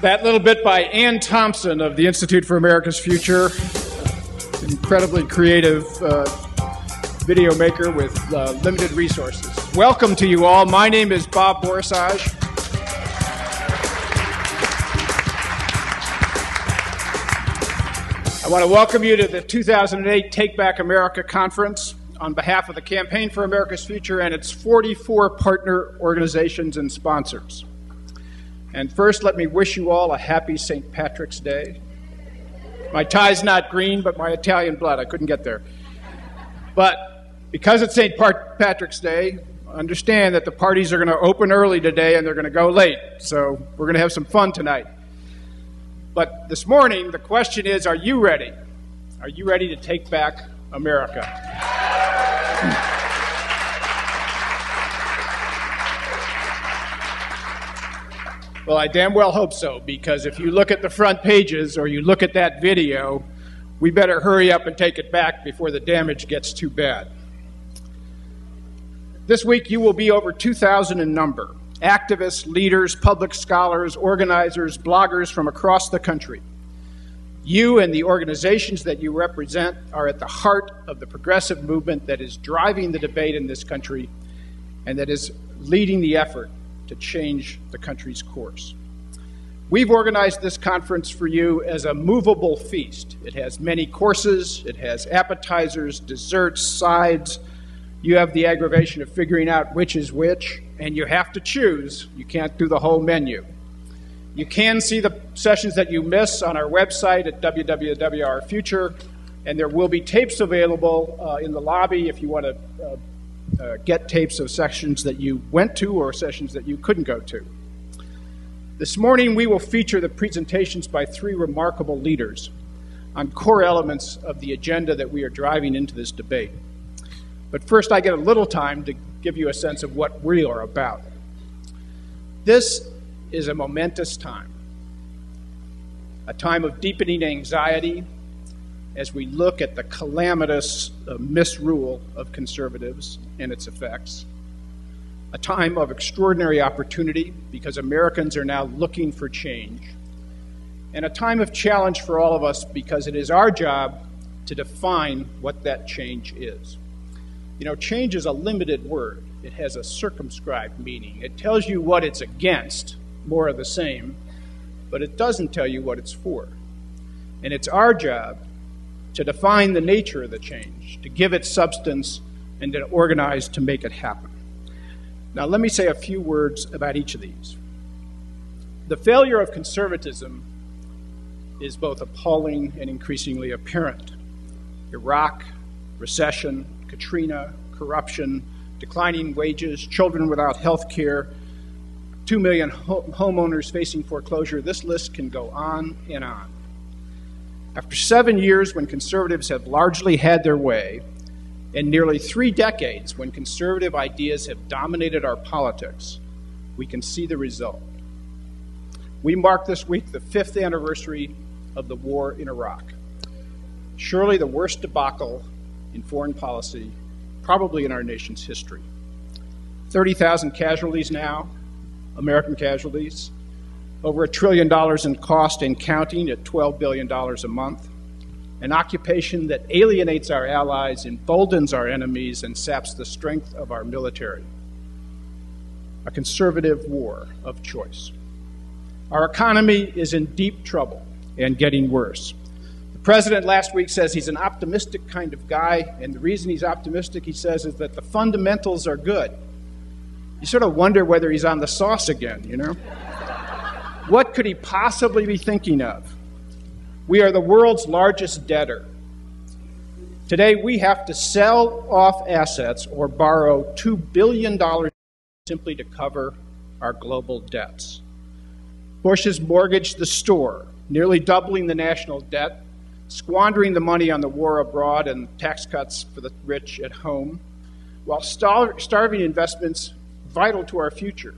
That little bit by Ann Thompson of the Institute for America's Future, incredibly creative video maker with limited resources. Welcome to you all. My name is Bob Borosage. I want to welcome you to the 2008 Take Back America Conference on behalf of the Campaign for America's Future and its 44 partner organizations and sponsors. And first, let me wish you all a happy St. Patrick's Day. My tie's not green, but my Italian blood, I couldn't get there. But because it's St. Patrick's Day, understand that the parties are going to open early today and they're going to go late. So we're going to have some fun tonight. But this morning, the question is, are you ready? Are you ready to take back America? Well, I damn well hope so, because if you look at the front pages or you look at that video, we better hurry up and take it back before the damage gets too bad. This week, you will be over 2,000 in number. Activists, leaders, public scholars, organizers, bloggers from across the country. You and the organizations that you represent are at the heart of the progressive movement that is driving the debate in this country and that is leading the effort to change the country's course. We've organized this conference for you as a movable feast. It has many courses, it has appetizers, desserts, sides. You have the aggravation of figuring out which is which, and you have to choose. You can't do the whole menu. You can see the sessions that you miss on our website at www.ourfuture, and there will be tapes available in the lobby if you want to get tapes of sessions that you went to or sessions that you couldn't go to. This morning, we will feature the presentations by three remarkable leaders on core elements of the agenda that we are driving into this debate. But first, I get a little time to give you a sense of what we are about. This is a momentous time, a time of deepening anxiety as we look at the calamitous misrule of conservatives and its effects, a time of extraordinary opportunity because Americans are now looking for change, and a time of challenge for all of us because it is our job to define what that change is. You know, change is a limited word. It has a circumscribed meaning. It tells you what it's against, more of the same, but it doesn't tell you what it's for. And it's our job to define the nature of the change, to give it substance, and to organize to make it happen. Now, let me say a few words about each of these. The failure of conservatism is both appalling and increasingly apparent. Iraq, recession, Katrina, corruption, declining wages, children without health care, 2 million homeowners facing foreclosure. This list can go on and on. After 7 years when conservatives have largely had their way, and nearly 3 decades when conservative ideas have dominated our politics, we can see the result. We mark this week the 5th anniversary of the war in Iraq. Surely the worst debacle in foreign policy, probably in our nation's history. 30,000 casualties now, American casualties, over $1 trillion in cost and counting at $12 billion a month, an occupation that alienates our allies, emboldens our enemies, and saps the strength of our military. A conservative war of choice. Our economy is in deep trouble and getting worse. The president last week says he's an optimistic kind of guy, and the reason he's optimistic, he says, is that the fundamentals are good. You sort of wonder whether he's on the sauce again, you know? What could he possibly be thinking of? We are the world's largest debtor. Today, we have to sell off assets or borrow $2 billion simply to cover our global debts. Bush has mortgaged the store, nearly doubling the national debt, squandering the money on the war abroad and tax cuts for the rich at home, while starving investments vital to our future.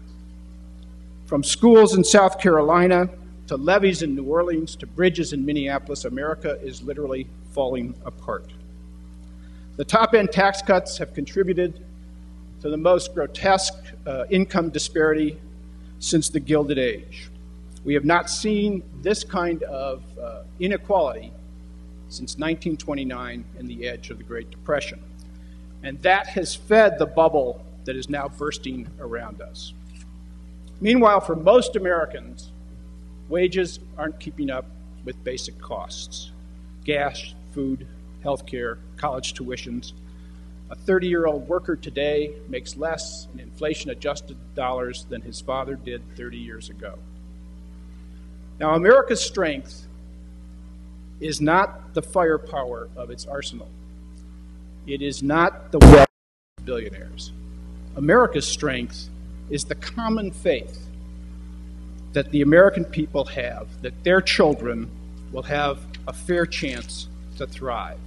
From schools in South Carolina to levees in New Orleans to bridges in Minneapolis, America is literally falling apart. The top-end tax cuts have contributed to the most grotesque income disparity since the Gilded Age. We have not seen this kind of inequality since 1929 and the edge of the Great Depression. And that has fed the bubble that is now bursting around us. Meanwhile, for most Americans, wages aren't keeping up with basic costs. Gas, food, healthcare, college tuitions. A 30-year-old worker today makes less in inflation-adjusted dollars than his father did 30 years ago. Now, America's strength is not the firepower of its arsenal. It is not the wealth of billionaires. America's strength is the common faith that the American people have, that their children will have a fair chance to thrive,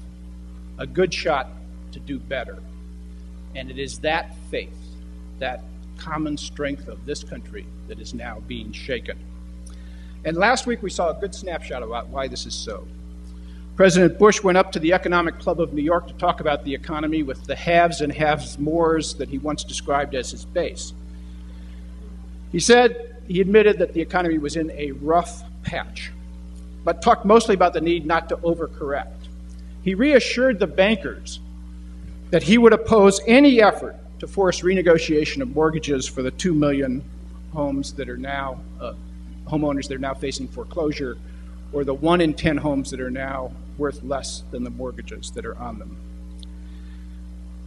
a good shot to do better. And it is that faith, that common strength of this country, that is now being shaken. And last week we saw a good snapshot about why this is so. President Bush went up to the Economic Club of New York to talk about the economy with the haves and have-mores that he once described as his base. He admitted that the economy was in a rough patch, but talked mostly about the need not to overcorrect. He reassured the bankers that he would oppose any effort to force renegotiation of mortgages for the 2 million homes that are now homeowners that are now facing foreclosure, or the 1 in 10 homes that are now worth less than the mortgages that are on them.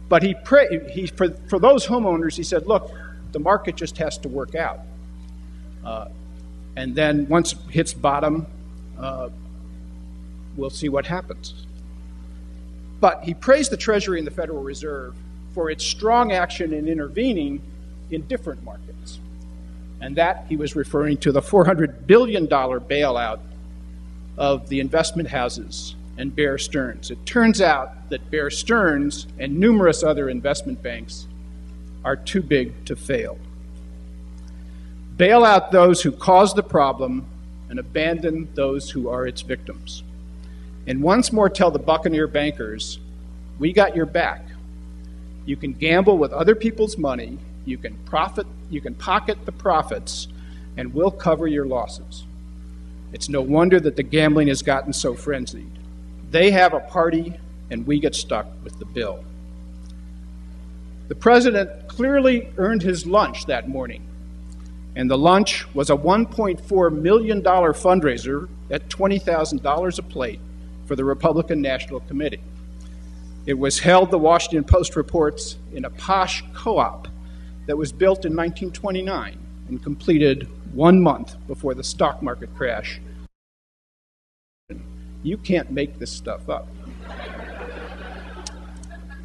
But for those homeowners, he said, look, the market just has to work out. And then once it hits bottom, we'll see what happens. But he praised the Treasury and the Federal Reserve for its strong action in intervening in different markets. And that he was referring to the $400 billion bailout of the investment houses and Bear Stearns. It turns out that Bear Stearns and numerous other investment banks are too big to fail. Bail out those who caused the problem and abandon those who are its victims. And once more tell the Buccaneer bankers, we got your back. You can gamble with other people's money, you can pocket the profits, and we'll cover your losses. It's no wonder that the gambling has gotten so frenzied. They have a party, and we get stuck with the bill. The president clearly earned his lunch that morning, and the lunch was a $1.4 million fundraiser at $20,000 a plate for the Republican National Committee. It was held, the Washington Post reports, in a posh co-op that was built in 1929 and completed 1 month before the stock market crash. You can't make this stuff up.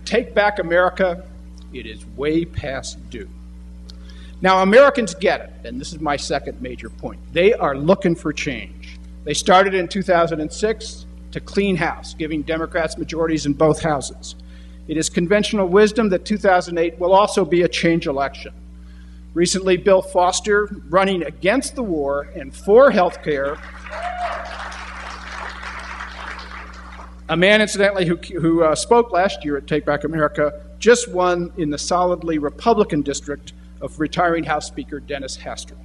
Take back America, it is way past due. Now, Americans get it, and this is my second major point. They are looking for change. They started in 2006 to clean house, giving Democrats majorities in both houses. It is conventional wisdom that 2008 will also be a change election. Recently, Bill Foster, running against the war and for health care, a man, incidentally, who spoke last year at Take Back America, just won in the solidly Republican district of retiring House Speaker Dennis Hastert.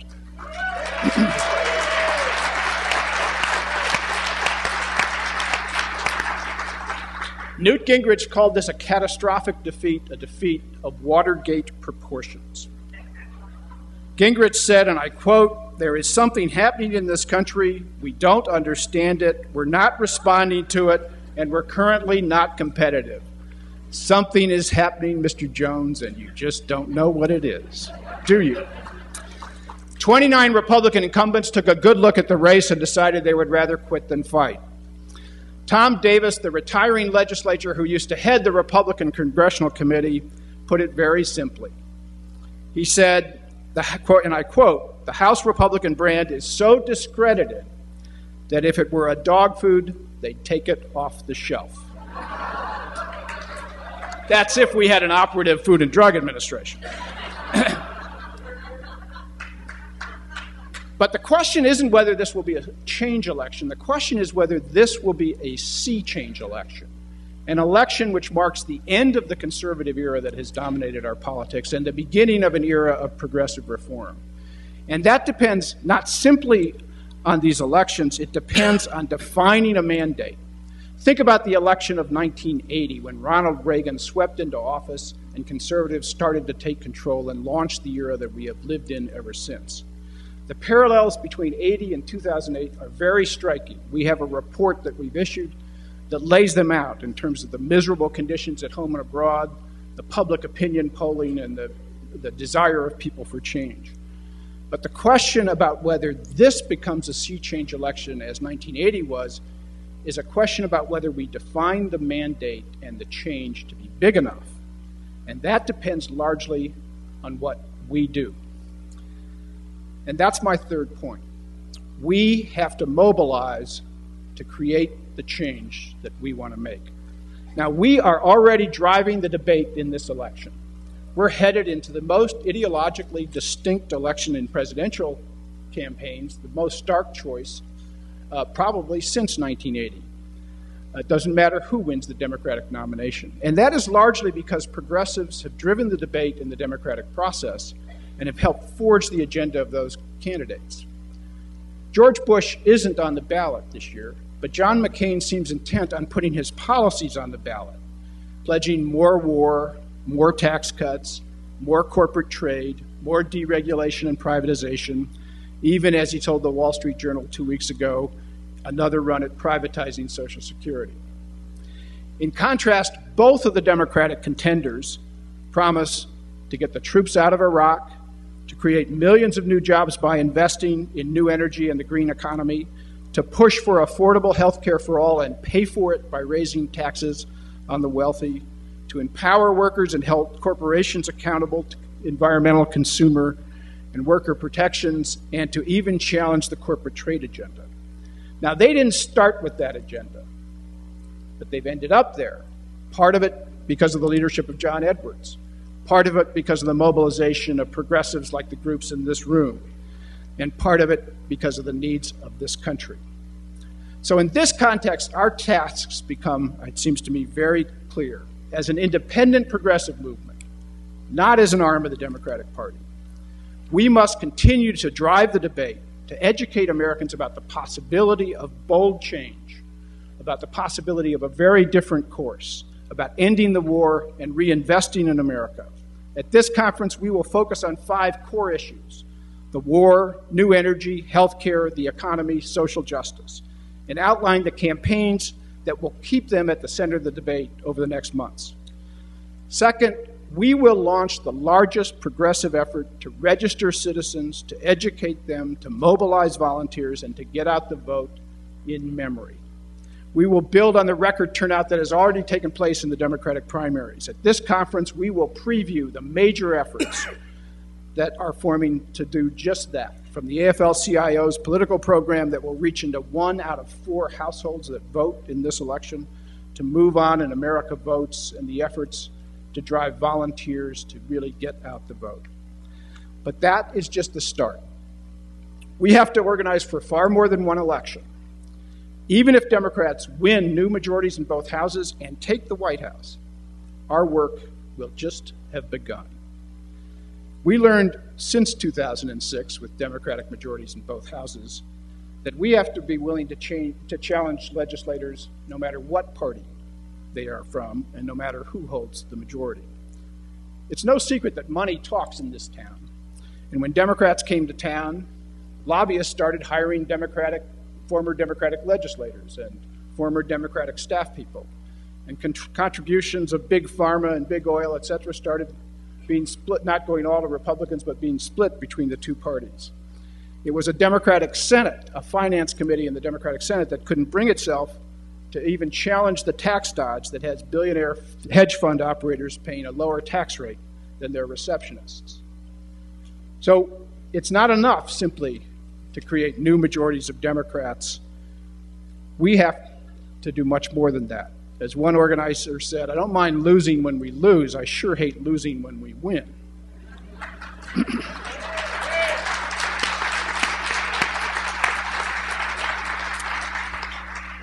Newt Gingrich called this a catastrophic defeat, a defeat of Watergate proportions. Gingrich said, and I quote, "There is something happening in this country. We don't understand it. We're not responding to it, and we're currently not competitive. Something is happening, Mr. Jones, and you just don't know what it is, do you?" 29 Republican incumbents took a good look at the race and decided they would rather quit than fight. Tom Davis, the retiring legislator who used to head the Republican Congressional Committee, put it very simply. He said, and I quote, "The House Republican brand is so discredited that if it were a dog food, they'd take it off the shelf." That's if we had an operative Food and Drug Administration. But the question isn't whether this will be a change election. The question is whether this will be a sea change election, an election which marks the end of the conservative era that has dominated our politics and the beginning of an era of progressive reform. And that depends not simply on these elections, it depends on defining a mandate. Think about the election of 1980 when Ronald Reagan swept into office and conservatives started to take control and launched the era that we have lived in ever since. The parallels between 80 and 2008 are very striking. We have a report that we've issued that lays them out in terms of the miserable conditions at home and abroad, the public opinion polling, and the desire of people for change. But the question about whether this becomes a sea change election, as 1980 was, is a question about whether we define the mandate and the change to be big enough. And that depends largely on what we do. And that's my third point. We have to mobilize to create the change that we want to make. Now, we are already driving the debate in this election. We're headed into the most ideologically distinct election in presidential campaigns, the most stark choice probably since 1980. It doesn't matter who wins the Democratic nomination. And that is largely because progressives have driven the debate in the democratic process and have helped forge the agenda of those candidates. George Bush isn't on the ballot this year, but John McCain seems intent on putting his policies on the ballot, pledging more war, more tax cuts, more corporate trade, more deregulation and privatization, even as he told the Wall Street Journal 2 weeks ago, another run at privatizing Social Security. In contrast, both of the Democratic contenders promise to get the troops out of Iraq, to create millions of new jobs by investing in new energy and the green economy, to push for affordable health care for all and pay for it by raising taxes on the wealthy, to empower workers and hold corporations accountable to environmental, consumer, and worker protections, and to even challenge the corporate trade agenda. Now, they didn't start with that agenda, but they've ended up there. Part of it because of the leadership of Donna Edwards, part of it because of the mobilization of progressives like the groups in this room, and part of it because of the needs of this country. So in this context, our tasks become, it seems to me, very clear. As an independent progressive movement, not as an arm of the Democratic Party, we must continue to drive the debate, to educate Americans about the possibility of bold change, about the possibility of a very different course, about ending the war and reinvesting in America. At this conference, we will focus on 5 core issues: the war, new energy, health care, the economy, social justice, and outline the campaigns that will keep them at the center of the debate over the next months. Second, we will launch the largest progressive effort to register citizens, to educate them, to mobilize volunteers, and to get out the vote in memory. We will build on the record turnout that has already taken place in the Democratic primaries. At this conference, we will preview the major efforts that are forming to do just that, from the AFL-CIO's political program that will reach into 1 out of 4 households that vote in this election, to Move On and America Votes, and the efforts to drive volunteers to really get out the vote. But that is just the start. We have to organize for far more than one election. Even if Democrats win new majorities in both houses and take the White House, our work will just have begun. We learned since 2006, with Democratic majorities in both houses, that we have to be willing to challenge legislators no matter what party they are from and no matter who holds the majority. It's no secret that money talks in this town. And when Democrats came to town, lobbyists started hiring former Democratic legislators and former Democratic staff people. And contributions of big pharma and big oil, et cetera, started being split, not going all to Republicans, but being split between the two parties. It was a Democratic Senate, a finance committee in the Democratic Senate, that couldn't bring itself to even challenge the tax dodge that has billionaire hedge fund operators paying a lower tax rate than their receptionists. So it's not enough simply to create new majorities of Democrats. We have to do much more than that. As one organizer said, I don't mind losing when we lose, I sure hate losing when we win.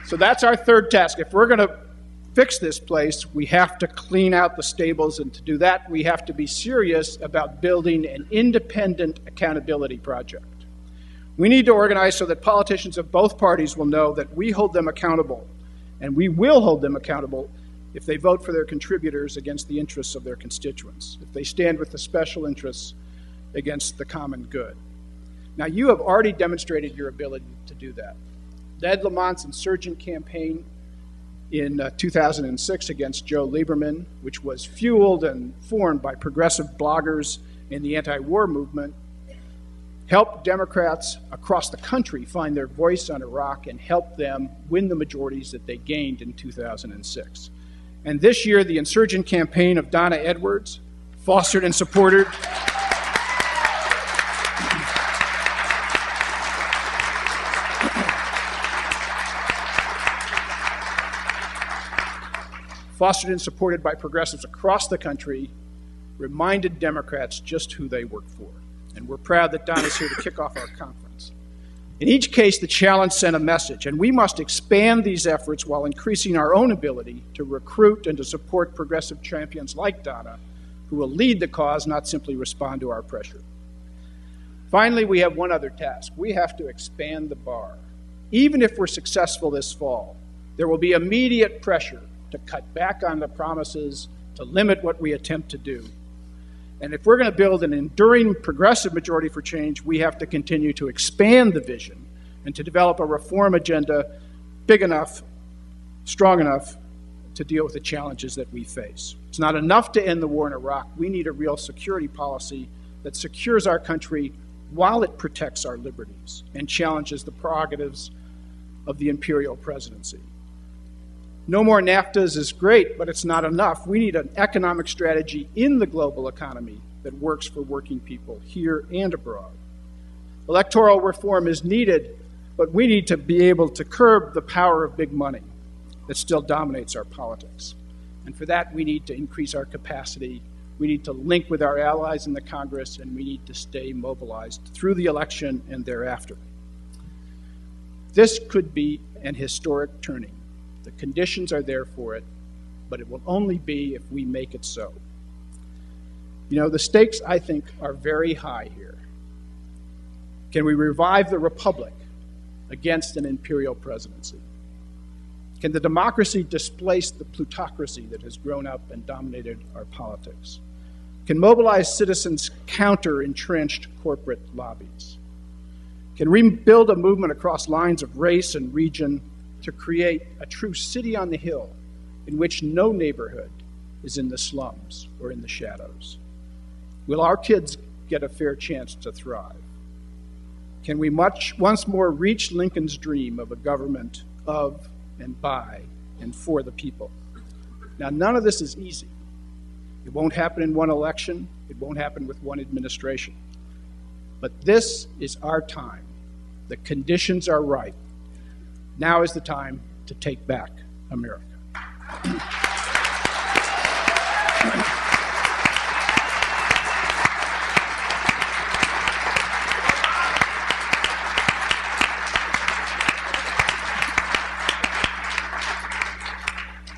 So that's our third task. If we're going to fix this place, we have to clean out the stables, and to do that, we have to be serious about building an independent accountability project. We need to organize so that politicians of both parties will know that we hold them accountable, and we will hold them accountable if they vote for their contributors against the interests of their constituents, if they stand with the special interests against the common good. Now, you have already demonstrated your ability to do that. Led Lamont's insurgent campaign in 2006 against Joe Lieberman, which was fueled and formed by progressive bloggers in the anti-war movement, helped Democrats across the country find their voice on Iraq and help them win the majorities that they gained in 2006. And this year, the insurgent campaign of Donna Edwards, fostered and supported supported by progressives across the country, reminded Democrats just who they work for. And we're proud that Donna's here to kick off our conference. In each case, the challenge sent a message, and we must expand these efforts while increasing our own ability to recruit and to support progressive champions like Donna, who will lead the cause, not simply respond to our pressure. Finally, we have one other task. We have to expand the bar. Even if we're successful this fall, there will be immediate pressure to cut back on the promises, to limit what we attempt to do. And if we're going to build an enduring progressive majority for change, we have to continue to expand the vision and to develop a reform agenda big enough, strong enough to deal with the challenges that we face. It's not enough to end the war in Iraq. We need a real security policy that secures our country while it protects our liberties and challenges the prerogatives of the imperial presidency. No more NAFTAs is great, but it's not enough. We need an economic strategy in the global economy that works for working people here and abroad. Electoral reform is needed, but we need to be able to curb the power of big money that still dominates our politics. And for that, we need to increase our capacity. We need to link with our allies in the Congress, and we need to stay mobilized through the election and thereafter. This could be an historic turning. The conditions are there for it, but it will only be if we make it so. You know, the stakes, I think, are very high here. Can we revive the republic against an imperial presidency? Can the democracy displace the plutocracy that has grown up and dominated our politics? Can mobilized citizens counter entrenched corporate lobbies? Can we build a movement across lines of race and region to create a true city on the hill in which no neighborhood is in the slums or in the shadows? Will our kids get a fair chance to thrive? Can we once more reach Lincoln's dream of a government of and by and for the people? Now, none of this is easy. It won't happen in one election. It won't happen with one administration. But this is our time. The conditions are right. Now is the time to take back America.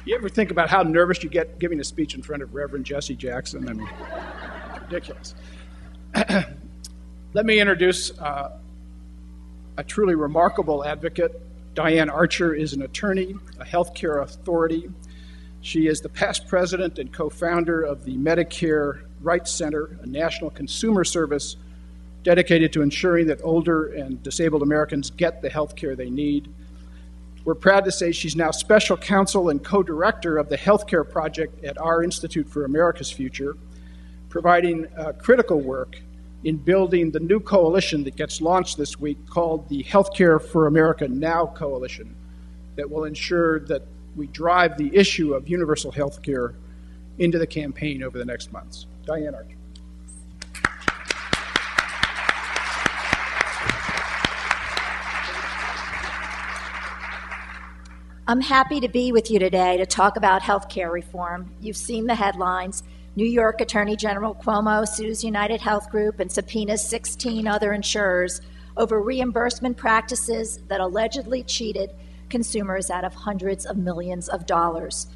You ever think about how nervous you get giving a speech in front of Reverend Jesse Jackson? I mean, it's ridiculous. Let me introduce a truly remarkable advocate. Diane Archer is an attorney, a healthcare authority. She is the past president and co-founder of the Medicare Rights Center, a national consumer service dedicated to ensuring that older and disabled Americans get the health care they need. We're proud to say she's now special counsel and co-director of the healthcare project at our Institute for America's Future, providing critical work in building the new coalition that gets launched this week called the Healthcare for America Now Coalition that will ensure that we drive the issue of universal health care into the campaign over the next months. Diane Archer. I'm happy to be with you today to talk about health care reform. You've seen the headlines. New York Attorney General Cuomo sues United Health Group and subpoenas 16 other insurers over reimbursement practices that allegedly cheated consumers out of hundreds of millions of dollars.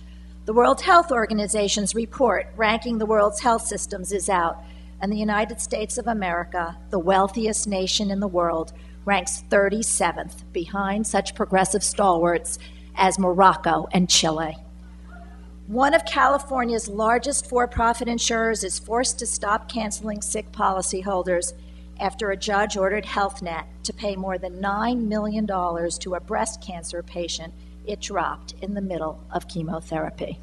The World Health Organization's report ranking the world's health systems is out. and the United States of America, the wealthiest nation in the world, ranks 37th behind such progressive stalwarts as Morocco and Chile. One of California's largest for-profit insurers is forced to stop canceling sick policyholders after a judge ordered HealthNet to pay more than $9 million to a breast cancer patient it dropped in the middle of chemotherapy.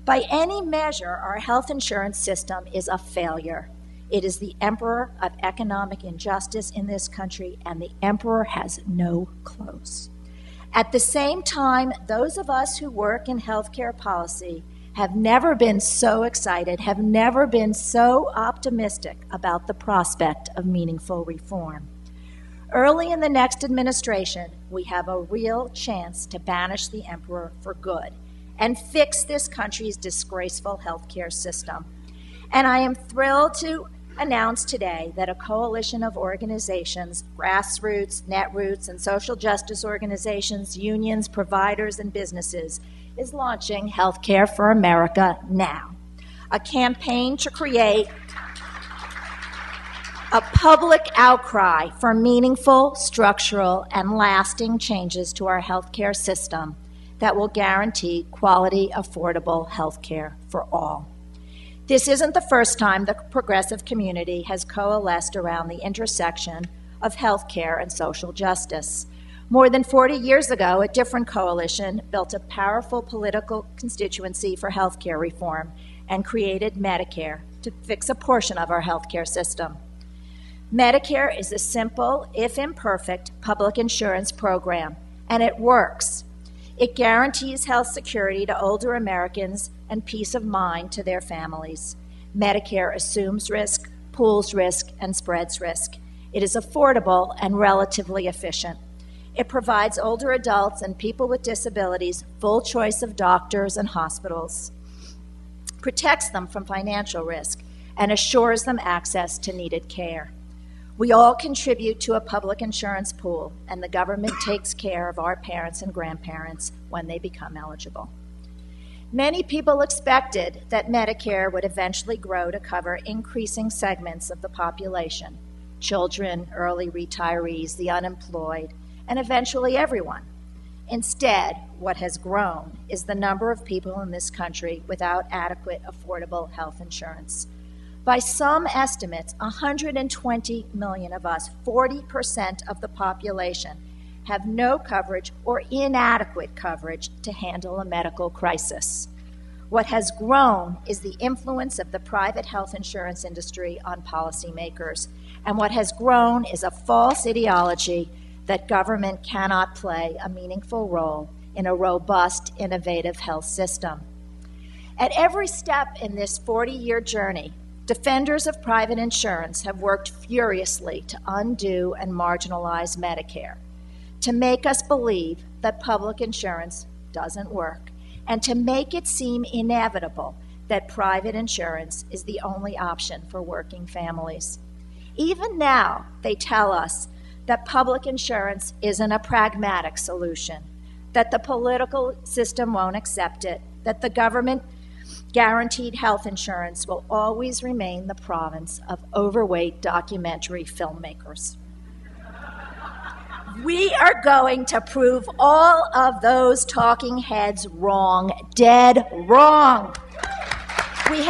By any measure, our health insurance system is a failure. It is the emperor of economic injustice in this country, and the emperor has no clothes. At the same time, those of us who work in healthcare policy have never been so excited, have never been so optimistic about the prospect of meaningful reform. Early in the next administration, we have a real chance to banish the emperor for good and fix this country's disgraceful healthcare system. And I am thrilled to announce today that a coalition of organizations, grassroots, netroots, and social justice organizations, unions, providers, and businesses is launching Healthcare for America Now, a campaign to create a public outcry for meaningful, structural, and lasting changes to our healthcare system that will guarantee quality, affordable healthcare for all. This isn't the first time the progressive community has coalesced around the intersection of healthcare and social justice. More than 40 years ago, a different coalition built a powerful political constituency for healthcare reform and created Medicare to fix a portion of our healthcare system. Medicare is a simple, if imperfect, public insurance program, and it works. It guarantees health security to older Americans and peace of mind to their families. Medicare assumes risk, pools risk, and spreads risk. It is affordable and relatively efficient. It provides older adults and people with disabilities full choice of doctors and hospitals, protects them from financial risk, and assures them access to needed care. We all contribute to a public insurance pool, and the government takes care of our parents and grandparents when they become eligible. Many people expected that Medicare would eventually grow to cover increasing segments of the population, children, early retirees, the unemployed, and eventually everyone. Instead, what has grown is the number of people in this country without adequate, affordable health insurance. By some estimates, 120 million of us, 40% of the population, have no coverage or inadequate coverage to handle a medical crisis. What has grown is the influence of the private health insurance industry on policymakers, and what has grown is a false ideology that government cannot play a meaningful role in a robust, innovative health system. At every step in this 40-year journey, defenders of private insurance have worked furiously to undo and marginalize Medicare, to make us believe that public insurance doesn't work, and to make it seem inevitable that private insurance is the only option for working families. Even now, they tell us that public insurance isn't a pragmatic solution, that the political system won't accept it, that the government guaranteed health insurance will always remain the province of overweight documentary filmmakers. We are going to prove all of those talking heads wrong, dead wrong. We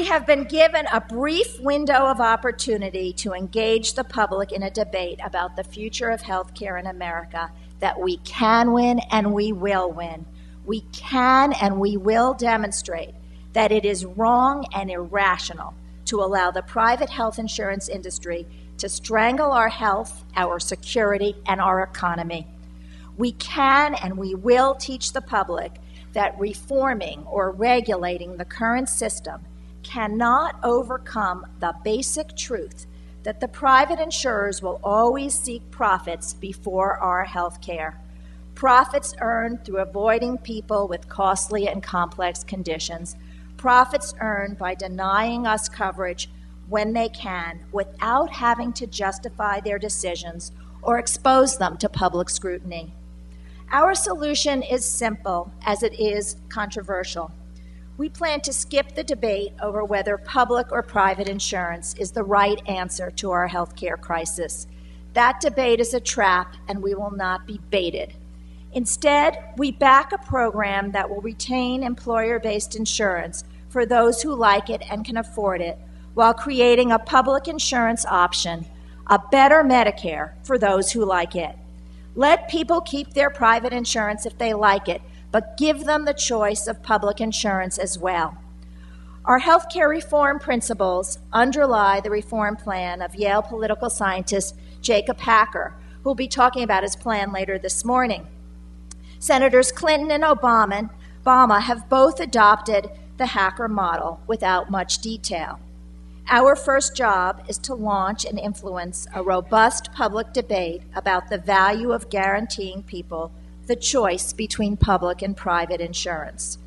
have been given a brief window of opportunity to engage the public in a debate about the future of healthcare in America that we can win and we will win. We can and we will demonstrate that it is wrong and irrational to allow the private health insurance industry to strangle our health, our security, and our economy. We can and we will teach the public that reforming or regulating the current system cannot overcome the basic truth that the private insurers will always seek profits before our health care. Profits earned through avoiding people with costly and complex conditions. Profits earned by denying us coverage when they can without having to justify their decisions or expose them to public scrutiny. Our solution is simple as it is controversial. We plan to skip the debate over whether public or private insurance is the right answer to our healthcare crisis. That debate is a trap, and we will not be baited. Instead, we back a program that will retain employer-based insurance for those who like it and can afford it, while creating a public insurance option, a better Medicare for those who like it. Let people keep their private insurance if they like it, but give them the choice of public insurance as well. Our healthcare reform principles underlie the reform plan of Yale political scientist Jacob Hacker, who will be talking about his plan later this morning. Senators Clinton and Obama have both adopted the Hacker model without much detail. Our first job is to launch and influence a robust public debate about the value of guaranteeing people the choice between public and private insurance.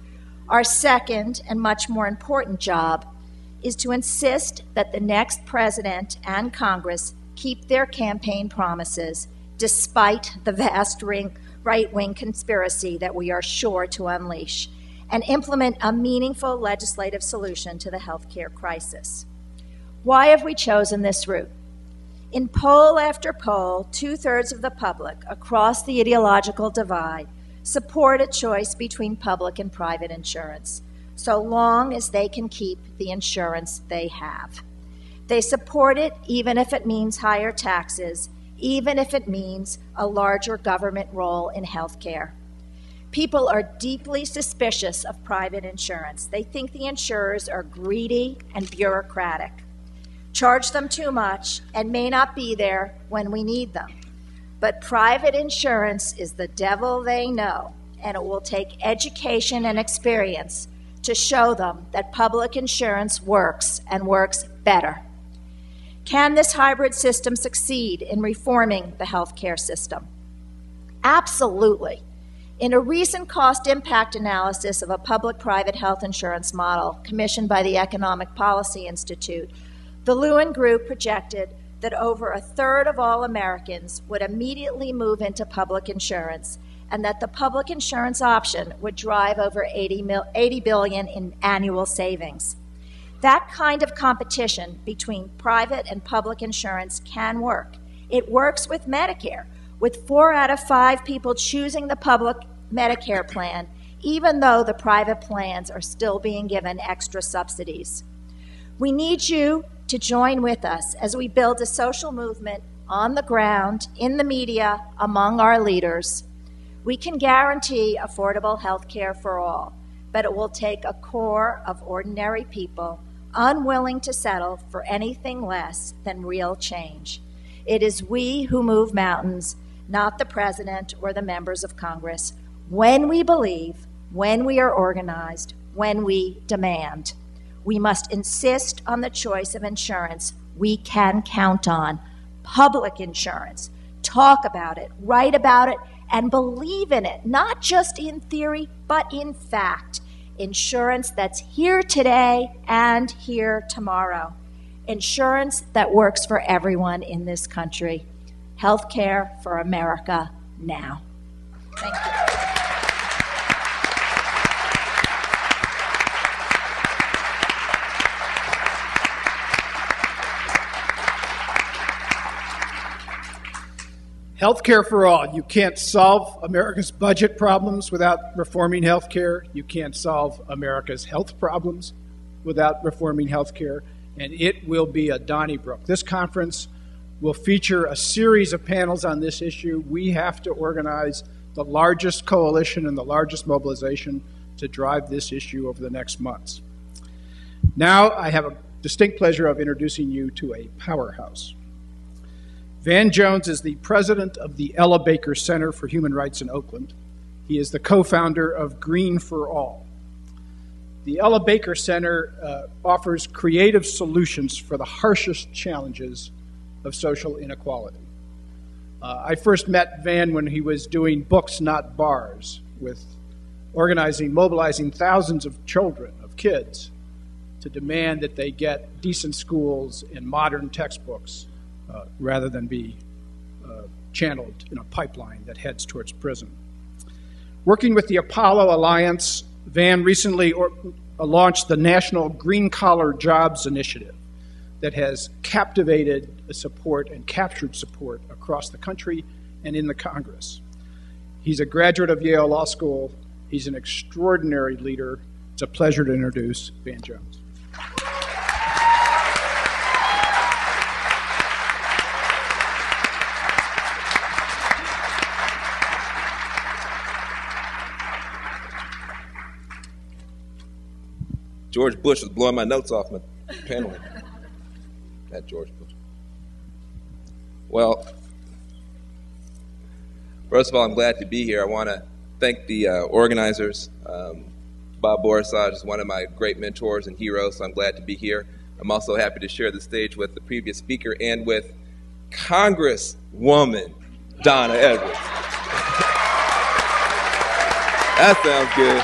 Our second and much more important job is to insist that the next president and Congress keep their campaign promises despite the vast right-wing conspiracy that we are sure to unleash, and implement a meaningful legislative solution to the healthcare crisis. Why have we chosen this route? In poll after poll, 2/3 of the public across the ideological divide support a choice between public and private insurance, so long as they can keep the insurance they have. They support it even if it means higher taxes, even if it means a larger government role in healthcare. People are deeply suspicious of private insurance. They think the insurers are greedy and bureaucratic, charge them too much, and may not be there when we need them. But private insurance is the devil they know, and it will take education and experience to show them that public insurance works and works better. Can this hybrid system succeed in reforming the healthcare system? Absolutely. In a recent cost-impact analysis of a public-private health insurance model commissioned by the Economic Policy Institute, the Lewin Group projected that over 1/3 of all Americans would immediately move into public insurance, and that the public insurance option would drive over $80 billion in annual savings. That kind of competition between private and public insurance can work. It works with Medicare, with 4 out of 5 people choosing the public Medicare plan, even though the private plans are still being given extra subsidies. We need you to join with us as we build a social movement on the ground, in the media, among our leaders. We can guarantee affordable health care for all, but it will take a core of ordinary people unwilling to settle for anything less than real change. It is we who move mountains, not the president or the members of Congress, when we believe, when we are organized, when we demand. We must insist on the choice of insurance we can count on, public insurance. Talk about it, write about it, and believe in it, not just in theory, but in fact. Insurance that's here today and here tomorrow. Insurance that works for everyone in this country. Healthcare for America now. Thank you. Healthcare for all. You can't solve America's budget problems without reforming healthcare. You can't solve America's health problems without reforming healthcare. And it will be a Donnybrook. This conference will feature a series of panels on this issue. We have to organize the largest coalition and the largest mobilization to drive this issue over the next months. Now I have a distinct pleasure of introducing you to a powerhouse. Van Jones is the president of the Ella Baker Center for Human Rights in Oakland. He is the co-founder of Green for All. The Ella Baker Center offers creative solutions for the harshest challenges of social inequality. I first met Van when he was doing Books, Not Bars, with mobilizing thousands of children, of kids, to demand that they get decent schools and modern textbooks rather than be channeled in a pipeline that heads towards prison. Working with the Apollo Alliance, Van recently launched the National Green Collar Jobs Initiative that has captivated support and captured support across the country and in the Congress. He's a graduate of Yale Law School. He's an extraordinary leader. It's a pleasure to introduce Van Jones. George Bush was blowing my notes off my panel. That George Bush. Well, first of all, I'm glad to be here. I want to thank the organizers. Bob Borosage is one of my great mentors and heroes, so I'm glad to be here. I'm also happy to share the stage with the previous speaker and with Congresswoman Donna Edwards. That sounds good.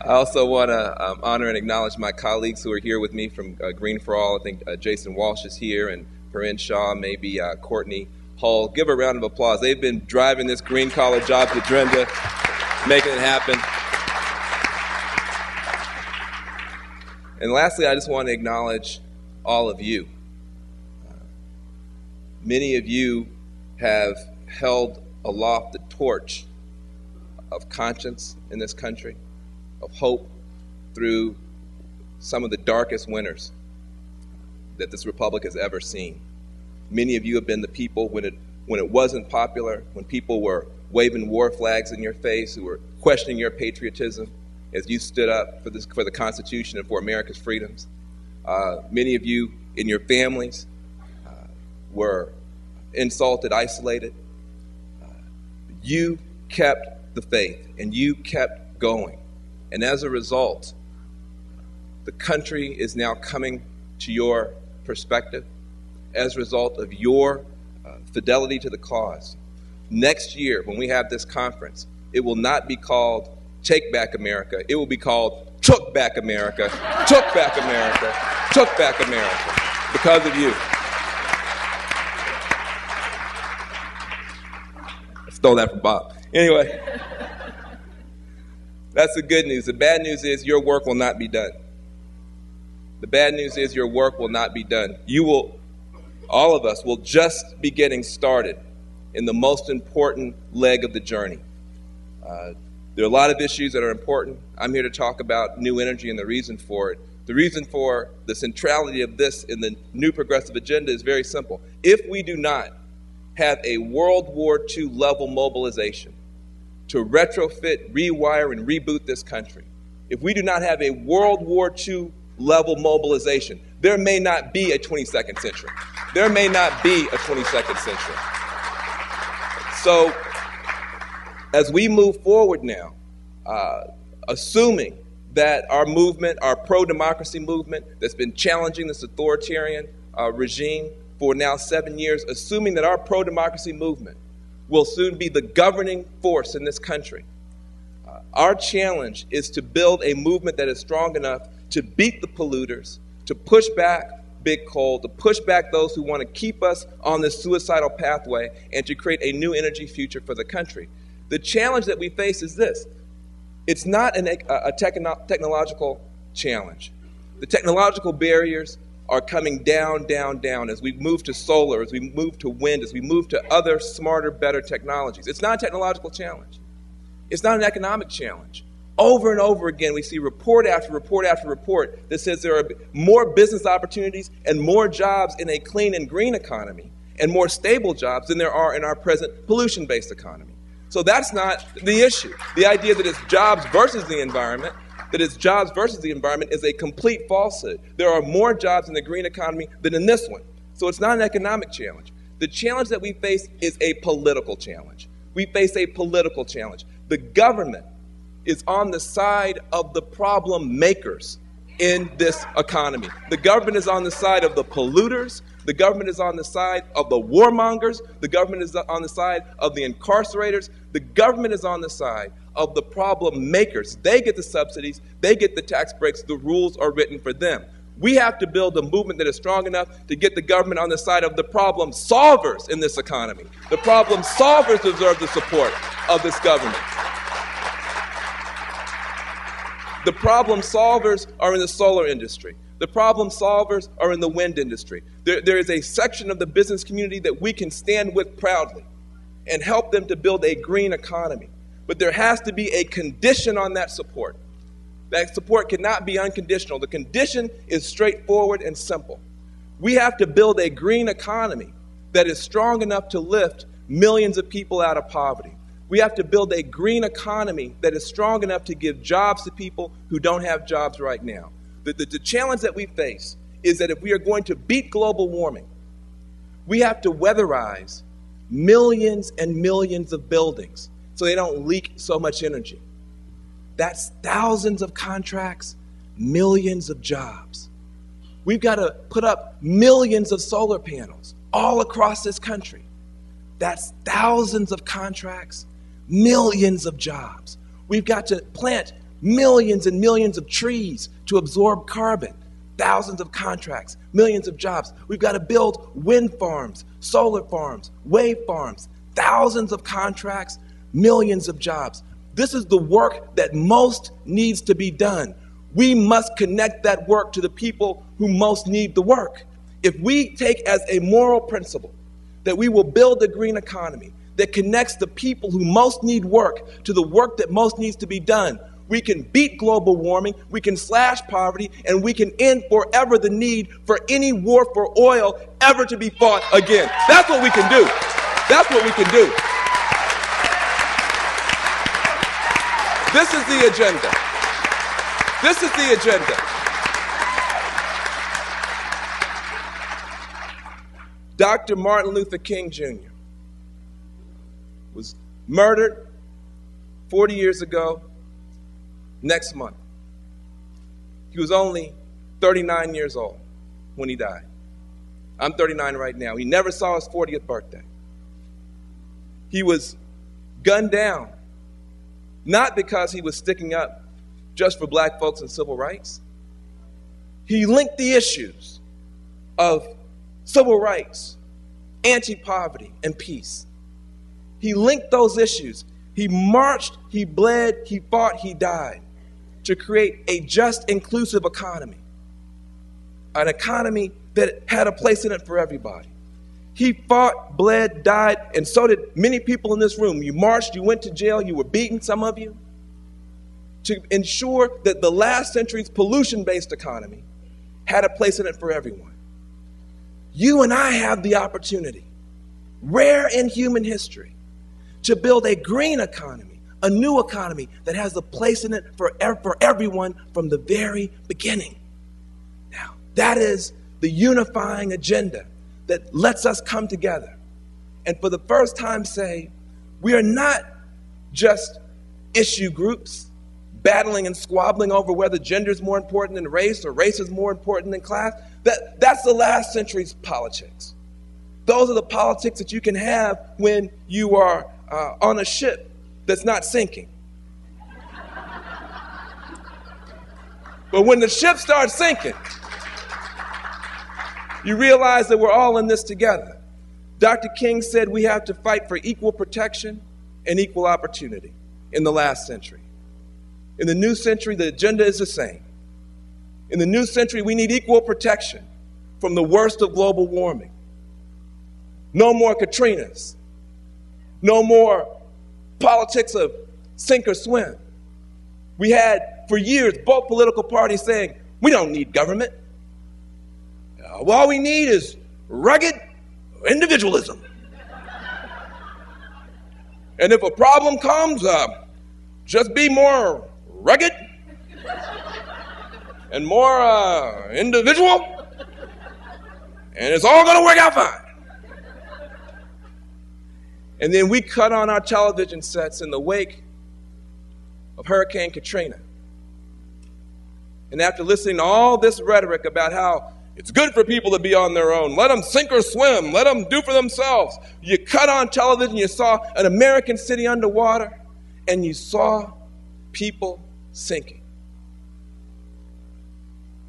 I also want to honor and acknowledge my colleagues who are here with me from Green for All. I think Jason Walsh is here, and Perrin Shaw, maybe Courtney Hull. Give a round of applause. They've been driving this green collar jobs agenda, making it happen. And lastly, I just want to acknowledge all of you. Many of you have held aloft the torch of conscience in this country, of hope through some of the darkest winters that this republic has ever seen. Many of you have been the people when it wasn't popular, when people were waving war flags in your face, who were questioning your patriotism as you stood up for the Constitution and for America's freedoms. Many of you in your families were insulted, isolated. You kept the faith and you kept going. And as a result, the country is now coming to your perspective as a result of your fidelity to the cause. Next year, when we have this conference, it will not be called Take Back America. It will be called Took Back America, Took Back America, Took Back America, because of you. I stole that from Bob. Anyway. That's the good news. The bad news is your work will not be done. The bad news is your work will not be done. All of us will just be getting started in the most important leg of the journey. There are a lot of issues that are important. I'm here to talk about new energy and the reason for it. The reason for the centrality of this in the new progressive agenda is very simple. If we do not have a World War II level mobilization to retrofit, rewire, and reboot this country, if we do not have a World War II level mobilization, there may not be a 22nd century. There may not be a 22nd century. So, as we move forward now, assuming that our movement, our pro-democracy movement that's been challenging this authoritarian regime for now 7 years, assuming that our pro-democracy movement will soon be the governing force in this country. Our challenge is to build a movement that is strong enough to beat the polluters, to push back big coal, to push back those who want to keep us on this suicidal pathway, and to create a new energy future for the country. The challenge that we face is this. It's not a technological challenge. The technological barriers are coming down, down, down as we move to solar, as we move to wind, as we move to other smarter, better technologies. It's not a technological challenge. It's not an economic challenge. Over and over again, we see report after report after report that says there are more business opportunities and more jobs in a clean and green economy and more stable jobs than there are in our present pollution-based economy. So that's not the issue. The idea that it's jobs versus the environment is a complete falsehood. There are more jobs in the green economy than in this one. So it's not an economic challenge. The challenge that we face is a political challenge. We face a political challenge. The government is on the side of the problem makers in this economy. The government is on the side of the polluters. The government is on the side of the warmongers. The government is on the side of the incarcerators. The government is on the side of the problem makers. They get the subsidies. They get the tax breaks. The rules are written for them. We have to build a movement that is strong enough to get the government on the side of the problem solvers in this economy. The problem solvers deserve the support of this government. The problem solvers are in the solar industry. The problem solvers are in the wind industry. There is a section of the business community that we can stand with proudly and help them to build a green economy. But there has to be a condition on that support. That support cannot be unconditional. The condition is straightforward and simple. We have to build a green economy that is strong enough to lift millions of people out of poverty. We have to build a green economy that is strong enough to give jobs to people who don't have jobs right now. The challenge that we face is that if we are going to beat global warming, we have to weatherize millions and millions of buildings so they don't leak so much energy. That's thousands of contracts, millions of jobs. We've got to put up millions of solar panels all across this country. That's thousands of contracts, millions of jobs. We've got to plant millions and millions of trees to absorb carbon, thousands of contracts, millions of jobs. We've got to build wind farms, solar farms, wave farms, thousands of contracts, millions of jobs. This is the work that most needs to be done. We must connect that work to the people who most need the work. If we take as a moral principle that we will build a green economy that connects the people who most need work to the work that most needs to be done, we can beat global warming, we can slash poverty, and we can end forever the need for any war for oil ever to be fought again. That's what we can do. That's what we can do. This is the agenda. This is the agenda. Dr. Martin Luther King Jr. was murdered 40 years ago next month. He was only 39 years old when he died. I'm 39 right now. He never saw his 40th birthday. He was gunned down, not because he was sticking up just for black folks and civil rights. He linked the issues of civil rights, anti-poverty, and peace. He linked those issues. He marched, he bled, he fought, he died to create a just, inclusive economy, an economy that had a place in it for everybody. He fought, bled, died, and so did many people in this room. You marched, you went to jail, you were beaten, some of you, to ensure that the last century's pollution-based economy had a place in it for everyone. You and I have the opportunity, rare in human history, to build a green economy, a new economy that has a place in it for everyone from the very beginning. Now, that is the unifying agenda that lets us come together and for the first time say, we are not just issue groups battling and squabbling over whether gender is more important than race or race is more important than class. That's the last century's politics. Those are the politics that you can have when you are on a ship that's not sinking. But when the ship starts sinking, you realize that we're all in this together. Dr. King said we have to fight for equal protection and equal opportunity in the last century. In the new century, the agenda is the same. In the new century, we need equal protection from the worst of global warming. No more Katrinas. No more politics of sink or swim. We had, for years, both political parties saying, we don't need government. All we need is rugged individualism. And if a problem comes, just be more rugged and more individual, and it's all going to work out fine. And then we cut on our television sets in the wake of Hurricane Katrina. And after listening to all this rhetoric about how it's good for people to be on their own, let them sink or swim, let them do for themselves, you cut on television, you saw an American city underwater, and you saw people sinking.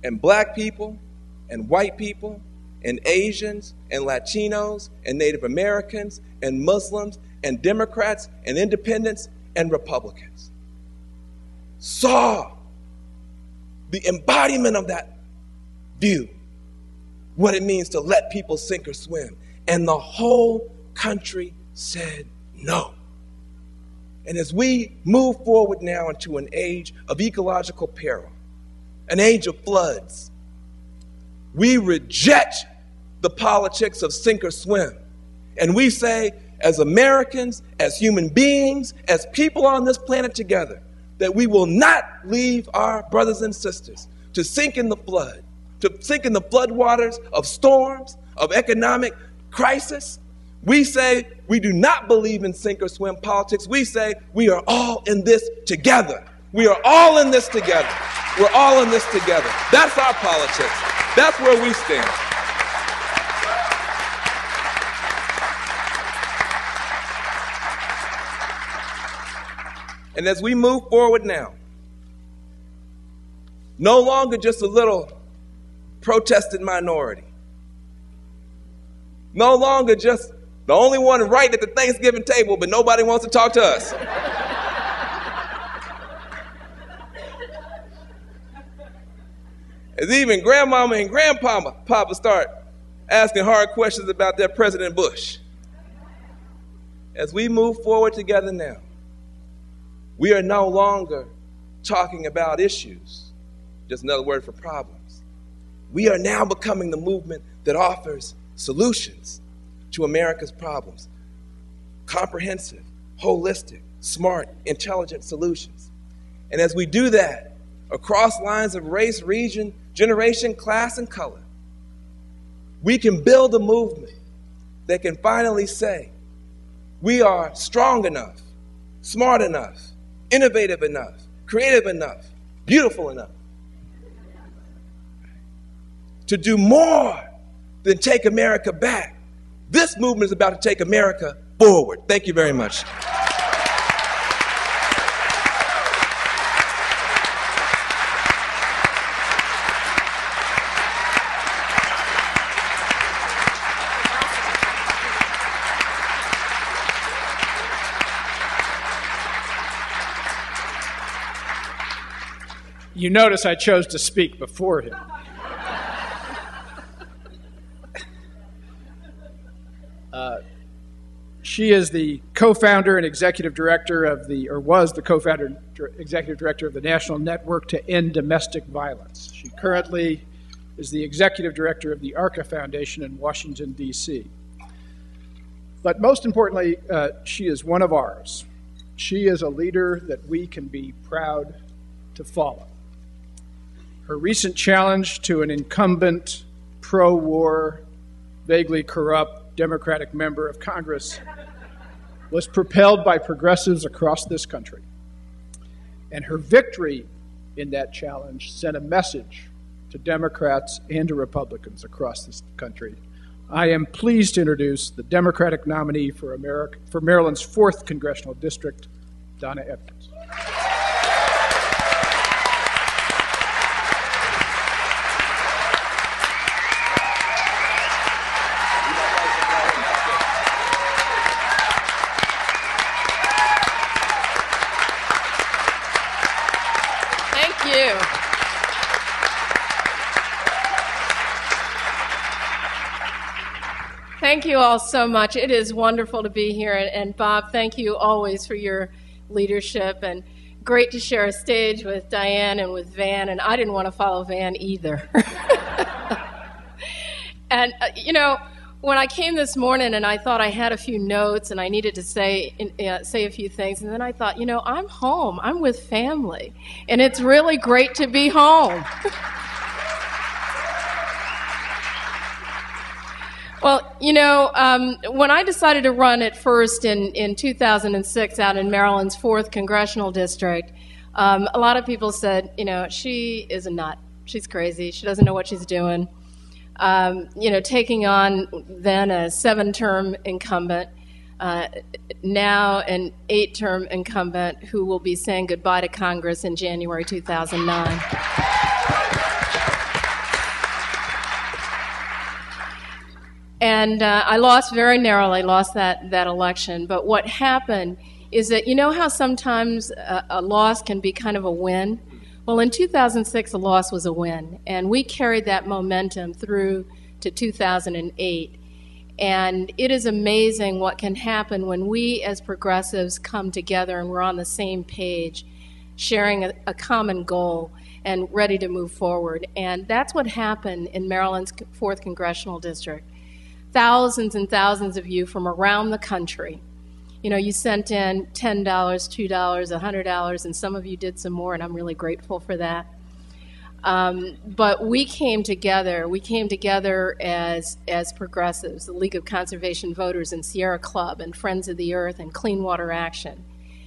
and black people and white people and Asians and Latinos and Native Americans and Muslims and Democrats and independents and Republicans saw the embodiment of that view, what it means to let people sink or swim. And the whole country said no. And as we move forward now into an age of ecological peril, an age of floods, we reject the politics of sink or swim. And we say, as Americans, as human beings, as people on this planet together, that we will not leave our brothers and sisters to sink in the flood, to sink in the floodwaters of storms, of economic crisis. We say we do not believe in sink or swim politics. We say we are all in this together. We are all in this together. We're all in this together. That's our politics. That's where we stand. And as we move forward now, no longer just a little protested minority, no longer just the only one right at the Thanksgiving table, but nobody wants to talk to us. As even grandmama and grandpapa start asking hard questions about their President Bush. As we move forward together now, we are no longer talking about issues, just another word for problems. We are now becoming the movement that offers solutions to America's problems. Comprehensive, holistic, smart, intelligent solutions. And as we do that, across lines of race, region, generation, class, and color, we can build a movement that can finally say, we are strong enough, smart enough, innovative enough, creative enough, beautiful enough to do more than take America back. This movement is about to take America forward. Thank you very much. You notice I chose to speak before him. She is the co-founder and executive director of was the co-founder and executive director of the National Network to End Domestic Violence. She currently is the executive director of the ARCA Foundation in Washington, D.C. But most importantly, she is one of ours. She is a leader that we can be proud to follow. Her recent challenge to an incumbent, pro-war, vaguely corrupt Democratic member of Congress was propelled by progressives across this country. And her victory in that challenge sent a message to Democrats and to Republicans across this country. I am pleased to introduce the Democratic nominee for Maryland's 4th Congressional District, Donna Edwards. Thank you all so much. It is wonderful to be here. And Bob, thank you always for your leadership. And great to share a stage with Diane and with Van. And I didn't want to follow Van either. And, when I came this morning and I thought I had a few notes and I needed to say a few things, and then I thought, I'm home. I'm with family. And it's really great to be home. Well, when I decided to run at first in 2006 out in Maryland's 4th Congressional District, a lot of people said, she is a nut. She's crazy. She doesn't know what she's doing. Taking on then a 7-term incumbent, now an 8-term incumbent who will be saying goodbye to Congress in January 2009. And I lost very narrowly, lost that election. But what happened is that, you know how sometimes a loss can be kind of a win? Well, in 2006, a loss was a win. And we carried that momentum through to 2008. And it is amazing what can happen when we as progressives come together and we're on the same page, sharing a common goal and ready to move forward. And that's what happened in Maryland's 4th Congressional District. Thousands and thousands of you from around the country. You know, you sent in $10, $2, $100, and some of you did some more, and I'm really grateful for that. But we came together. We came together as progressives, the League of Conservation Voters and Sierra Club and Friends of the Earth and Clean Water Action,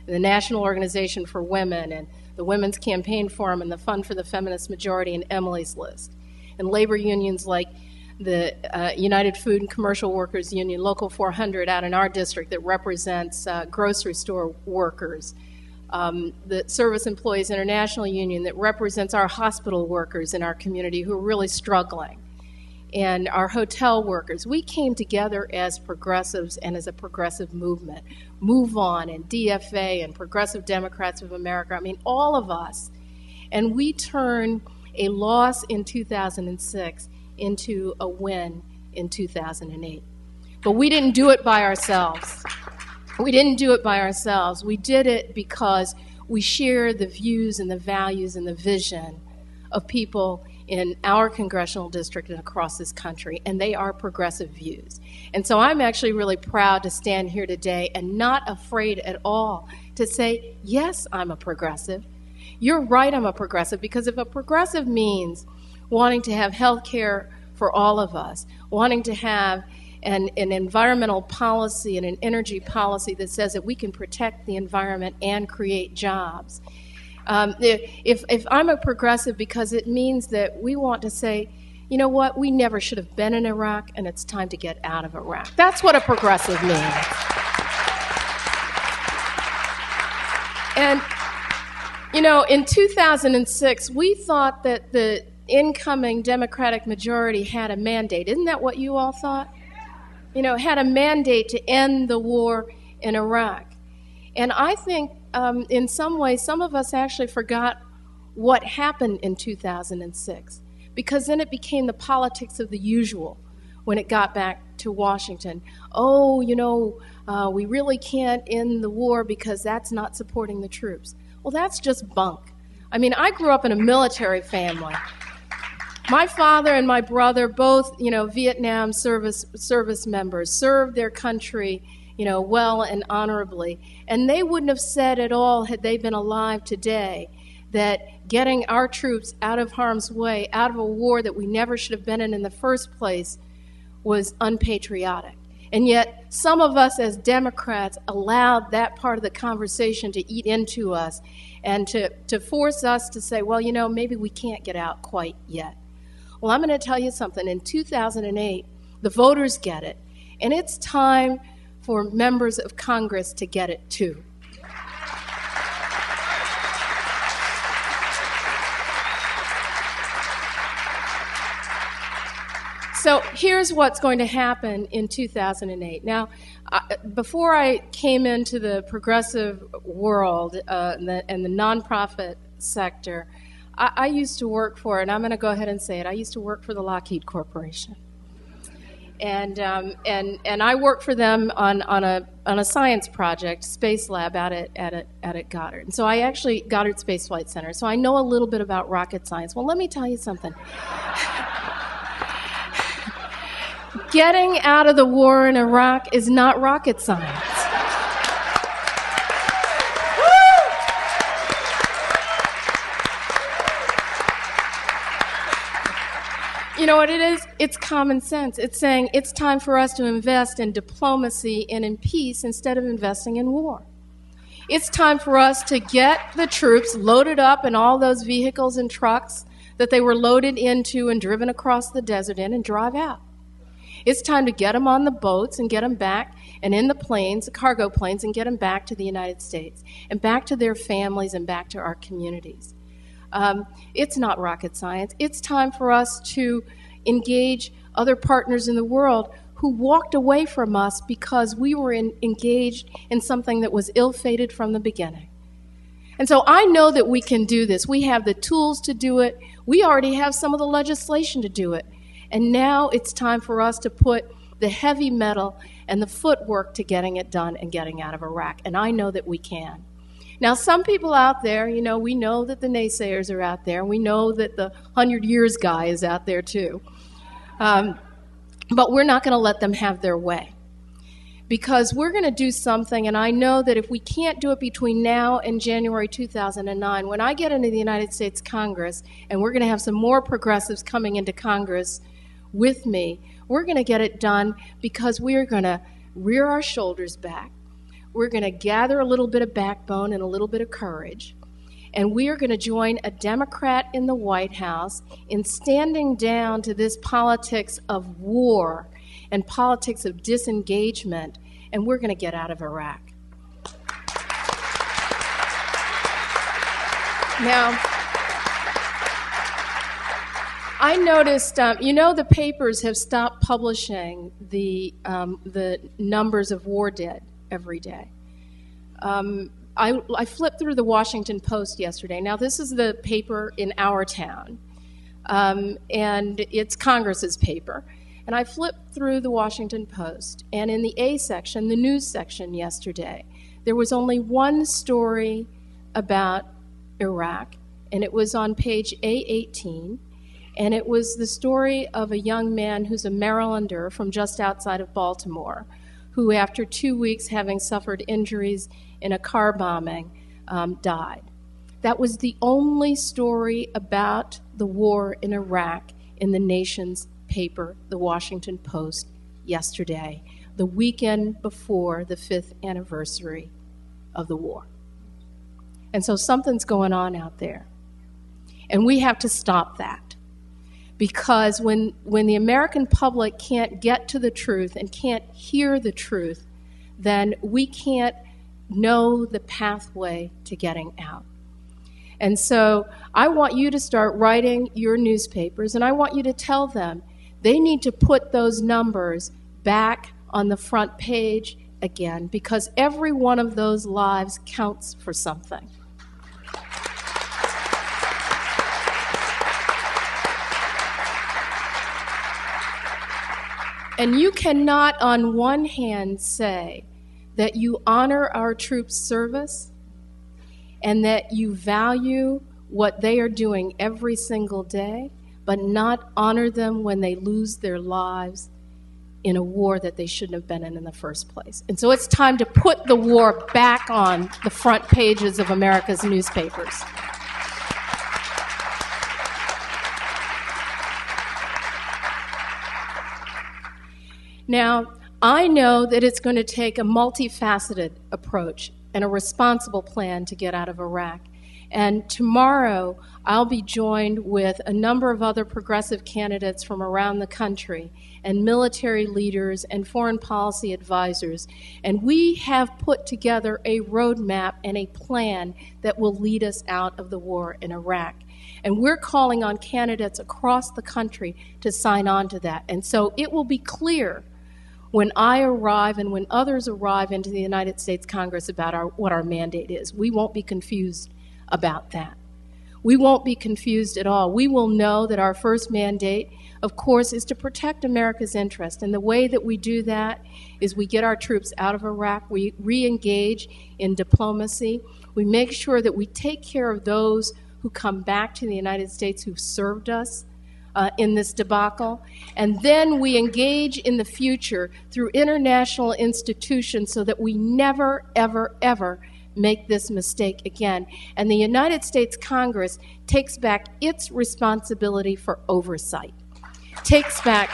and the National Organization for Women and the Women's Campaign Forum and the Fund for the Feminist Majority and Emily's List, and labor unions like the United Food and Commercial Workers Union, Local 400 out in our district that represents grocery store workers, the Service Employees International Union that represents our hospital workers in our community who are really struggling, and our hotel workers. We came together as progressives and as a progressive movement. Move On and DFA and Progressive Democrats of America, I mean, all of us. And we turned a loss in 2006 into a win in 2008. But we didn't do it by ourselves. We didn't do it by ourselves. We did it because we share the views and the values and the vision of people in our congressional district and across this country, and they are progressive views. And so I'm actually really proud to stand here today and not afraid at all to say, yes, I'm a progressive. You're right, I'm a progressive, because if a progressive means wanting to have health care for all of us, wanting to have an environmental policy and an energy policy that says that we can protect the environment and create jobs. If I'm a progressive because it means that we want to say, you know what, we never should have been in Iraq and it's time to get out of Iraq. That's what a progressive means. And, you know, in 2006, we thought that the incoming Democratic majority had a mandate. Isn't that what you all thought? You know, had a mandate to end the war in Iraq. And I think in some ways, some of us actually forgot what happened in 2006, because then it became the politics of the usual when it got back to Washington. Oh, you know, we really can't end the war because that's not supporting the troops. Well, that's just bunk. I mean, I grew up in a military family. My father and my brother, both, you know, Vietnam service members, served their country, you know, well and honorably. And they wouldn't have said at all, had they been alive today, that getting our troops out of harm's way, out of a war that we never should have been in the first place, was unpatriotic. And yet, some of us as Democrats allowed that part of the conversation to eat into us and to force us to say, well, you know, maybe we can't get out quite yet. Well, I'm going to tell you something. In 2008, the voters get it, and it's time for members of Congress to get it too. So here's what's going to happen in 2008. Now, before I came into the progressive world and the nonprofit sector, I used to work for, and I'm going to go ahead and say it, I used to work for the Lockheed Corporation. And I worked for them on a science project, Space Lab, out at Goddard. And so I actually, Goddard Space Flight Center, so I know a little bit about rocket science. Well, let me tell you something. Getting out of the war in Iraq is not rocket science. You know what it is? It's common sense. It's saying it's time for us to invest in diplomacy and in peace instead of investing in war. It's time for us to get the troops loaded up in all those vehicles and trucks that they were loaded into and driven across the desert in and drive out. It's time to get them on the boats and get them back, and in the planes, the cargo planes, and get them back to the United States and back to their families and back to our communities. It's not rocket science. It's time for us to engage other partners in the world who walked away from us because we were engaged in something that was ill-fated from the beginning. And so I know that we can do this. We have the tools to do it. We already have some of the legislation to do it. And now it's time for us to put the heavy metal and the footwork to getting it done and getting out of Iraq. And I know that we can. Now, some people out there, we know that the naysayers are out there. We know that the 100 years guy is out there too. But we're not going to let them have their way. Because we're going to do something, and I know that if we can't do it between now and January 2009, when I get into the United States Congress, and we're going to have some more progressives coming into Congress with me, we're going to get it done because we're going to rear our shoulders back. We're going to gather a little bit of backbone and a little bit of courage, and we are going to join a Democrat in the White House in standing down to this politics of war and politics of disengagement, and we're going to get out of Iraq. Now, I noticed, the papers have stopped publishing the numbers of war dead every day. I flipped through the Washington Post yesterday. Now, this is the paper in our town, and it's Congress's paper. And I flipped through the Washington Post, and in the A section, the news section yesterday, there was only one story about Iraq, and it was on page A18, and it was the story of a young man who's a Marylander from just outside of Baltimore, who after 2 weeks having suffered injuries in a car bombing, died. That was the only story about the war in Iraq in the nation's paper, the Washington Post, yesterday, the weekend before the 5th anniversary of the war. And so something's going on out there. And we have to stop that. Because when the American public can't get to the truth and can't hear the truth, then we can't know the pathway to getting out. And so I want you to start writing your newspapers, and I want you to tell them they need to put those numbers back on the front page again, because every one of those lives counts for something. And you cannot on one hand say that you honor our troops' service and that you value what they are doing every single day, but not honor them when they lose their lives in a war that they shouldn't have been in the first place. And so it's time to put the war back on the front pages of America's newspapers. Now, I know that it's going to take a multifaceted approach and a responsible plan to get out of Iraq. And tomorrow, I'll be joined with a number of other progressive candidates from around the country and military leaders and foreign policy advisors. And we have put together a roadmap and a plan that will lead us out of the war in Iraq. And we're calling on candidates across the country to sign on to that. And so it will be clear when I arrive and when others arrive into the United States Congress about what our mandate is. We won't be confused about that. We won't be confused at all. We will know that our first mandate, of course, is to protect America's interest. And the way that we do that is we get our troops out of Iraq, we re-engage in diplomacy, we make sure that we take care of those who come back to the United States who've served us in this debacle, and then we engage in the future through international institutions so that we never, ever, ever make this mistake again. And the United States Congress takes back its responsibility for oversight, takes back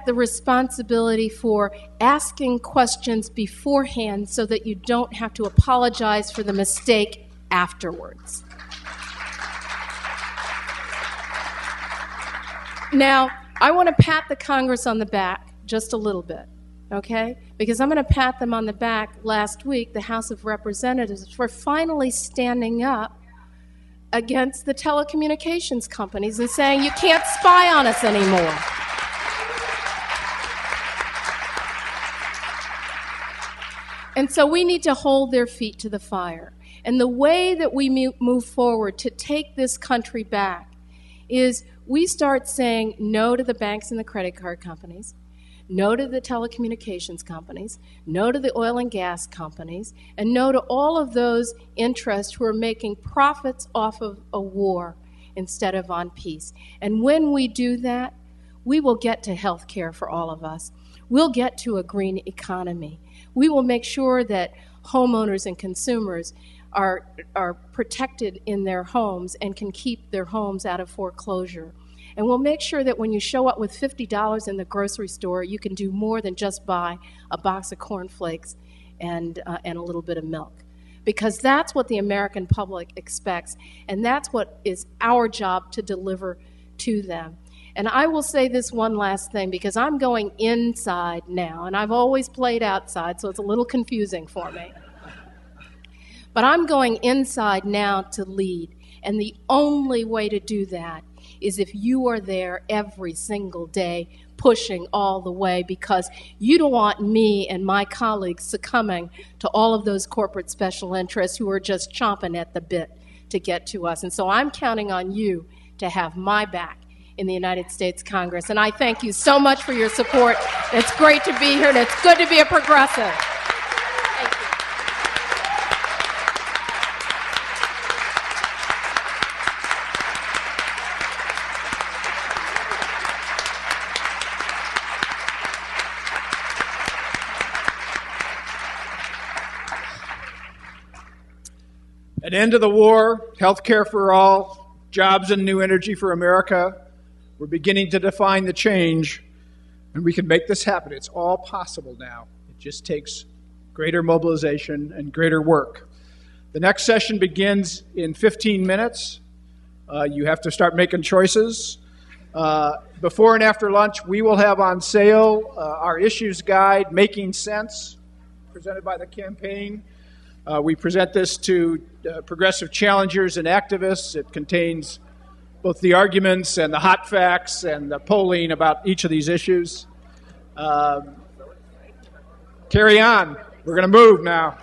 the responsibility for asking questions beforehand so that you don't have to apologize for the mistake afterwards. Now, I want to pat the Congress on the back just a little bit, okay? Because I'm going to pat them on the back last week, the House of Representatives, for finally standing up against the telecommunications companies and saying, you can't spy on us anymore. And so we need to hold their feet to the fire. And the way that we move forward to take this country back is we start saying no to the banks and the credit card companies, no to the telecommunications companies, no to the oil and gas companies, and no to all of those interests who are making profits off of a war instead of on peace. And when we do that, we will get to health care for all of us. We'll get to a green economy. We will make sure that homeowners and consumers are protected in their homes and can keep their homes out of foreclosure. And we'll make sure that when you show up with $50 in the grocery store, you can do more than just buy a box of cornflakes and a little bit of milk. Because that's what the American public expects, and that's what is our job to deliver to them. And I will say this one last thing, because I'm going inside now, and I've always played outside, so it's a little confusing for me. But I'm going inside now to lead, and the only way to do that is if you are there every single day pushing all the way, because you don't want me and my colleagues succumbing to all of those corporate special interests who are just chomping at the bit to get to us. And so I'm counting on you to have my back in the United States Congress. And I thank you so much for your support. It's great to be here, and it's good to be a progressive. Thank you. An end to the war, health care for all, jobs and new energy for America. We're beginning to define the change, and we can make this happen. It's all possible now. It just takes greater mobilization and greater work. The next session begins in 15 minutes. You have to start making choices. Before and after lunch, we will have on sale our issues guide, Making Sense, presented by the campaign. We present this to progressive challengers and activists. It contains both the arguments and the hot facts and the polling about each of these issues. Carry on. We're going to move now.